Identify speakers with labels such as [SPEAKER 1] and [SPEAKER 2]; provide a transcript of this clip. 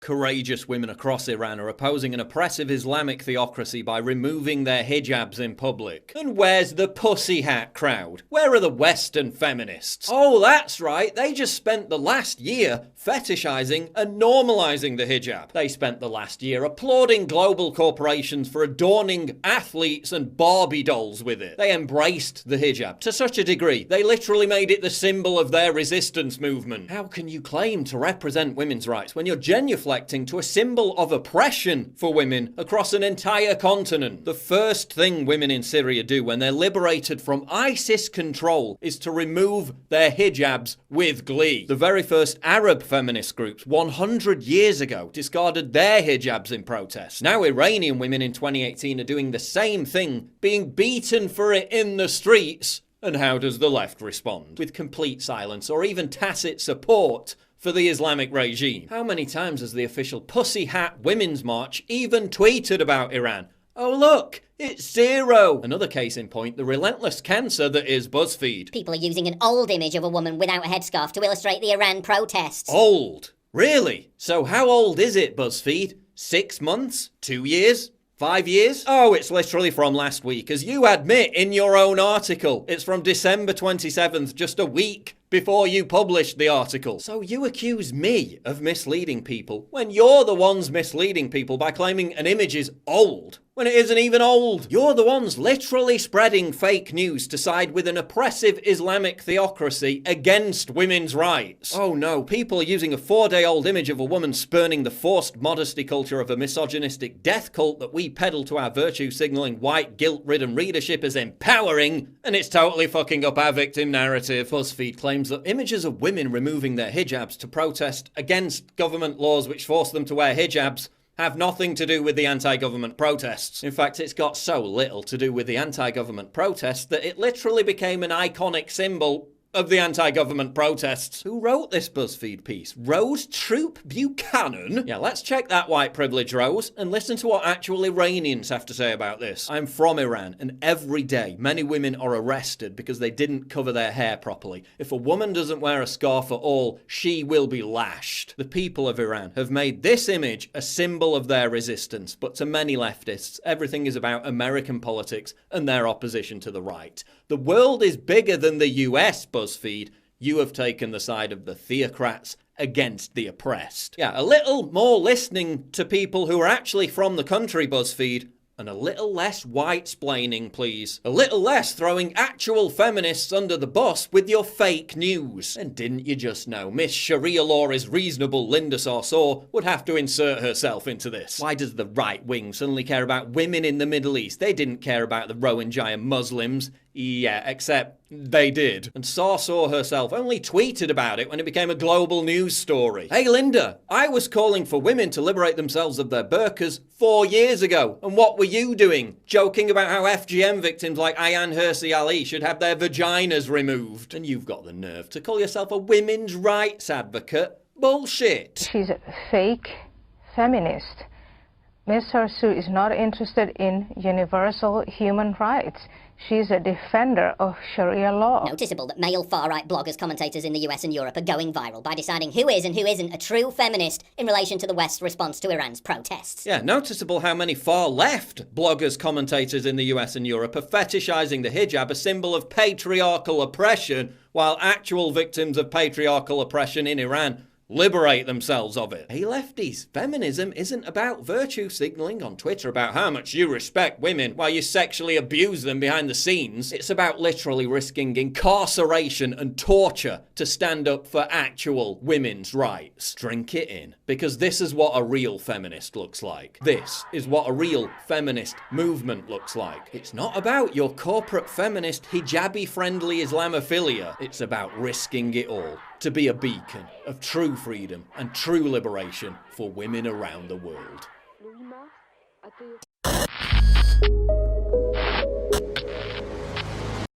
[SPEAKER 1] Courageous women across Iran are opposing an oppressive Islamic theocracy by removing their hijabs in public. And where's the pussy hat crowd? Where are the Western feminists? Oh, that's right, they just spent the last year fetishizing and normalizing the hijab. They spent the last year applauding global corporations for adorning athletes and Barbie dolls with it. They embraced the hijab to such a degree, they literally made it the symbol of their resistance movement. How can you claim to represent women's rights when you're genuflecting to a symbol of oppression for women across an entire continent? The first thing women in Syria do when they're liberated from ISIS control is to remove their hijabs with glee. The very first Arab feminist groups 100 years ago discarded their hijabs in protest. Now Iranian women in 2018 are doing the same thing, being beaten for it in the streets. And how does the left respond? With complete silence or even tacit support for the Islamic regime. How many times has the official Pussy Hat Women's March even tweeted about Iran? Oh look, it's zero! Another case in point, the relentless cancer that is BuzzFeed.
[SPEAKER 2] People are using an old image of a woman without a headscarf to illustrate the Iran protests.
[SPEAKER 1] Old? Really? So how old is it, BuzzFeed? 6 months? 2 years? 5 years? Oh, it's literally from last week, as you admit in your own article. It's from December 27th, just a week before you published the article. So you accuse me of misleading people when you're the ones misleading people by claiming an image is old when it isn't even old. You're the ones literally spreading fake news to side with an oppressive Islamic theocracy against women's rights. Oh no, people are using a 4-day-old image of a woman spurning the forced modesty culture of a misogynistic death cult that we peddle to our virtue-signaling white guilt-ridden readership as empowering, and it's totally fucking up our victim narrative. BuzzFeed claims that images of women removing their hijabs to protest against government laws which force them to wear hijabs have nothing to do with the anti-government protests. In fact, it's got so little to do with the anti-government protests that it literally became an iconic symbol of the anti-government protests. Who wrote this BuzzFeed piece? Rose Troop Buchanan? Yeah, let's check that white privilege, Rose, and listen to what actual Iranians have to say about this. I'm from Iran, and every day many women are arrested because they didn't cover their hair properly. If a woman doesn't wear a scarf at all, she will be lashed. The people of Iran have made this image a symbol of their resistance, but to many leftists, everything is about American politics and their opposition to the right. The world is bigger than the US, BuzzFeed. You have taken the side of the theocrats against the oppressed. Yeah, a little more listening to people who are actually from the country, BuzzFeed, and a little less white-splaining, please. A little less throwing actual feminists under the bus with your fake news. And didn't you just know Miss Sharia law is reasonable Linda Sarsour would have to insert herself into this? Why does the right wing suddenly care about women in the Middle East? They didn't care about the Rohingya Muslims. Yeah, except they did. And Sarsour herself only tweeted about it when it became a global news story. Hey Linda, I was calling for women to liberate themselves of their burqas 4 years ago. And what were you doing? Joking about how FGM victims like Ayaan Hirsi Ali should have their vaginas removed. And you've got the nerve to call yourself a women's rights advocate? Bullshit.
[SPEAKER 3] She's a fake feminist. Ms. Sarsour is not interested in universal human rights. She's a defender of Sharia law.
[SPEAKER 2] Noticeable that male far-right bloggers, commentators in the US and Europe are going viral by deciding who is and who isn't a true feminist in relation to the West's response to Iran's protests.
[SPEAKER 1] Yeah, noticeable how many far-left bloggers, commentators in the US and Europe are fetishizing the hijab, a symbol of patriarchal oppression, while actual victims of patriarchal oppression in Iran liberate themselves of it. Hey lefties, feminism isn't about virtue signaling on Twitter about how much you respect women while you sexually abuse them behind the scenes. It's about literally risking incarceration and torture to stand up for actual women's rights. Drink it in, because this is what a real feminist looks like. This is what a real feminist movement looks like. It's not about your corporate feminist hijabi-friendly Islamophilia. It's about risking it all to be a beacon of true freedom and true liberation for women around the world.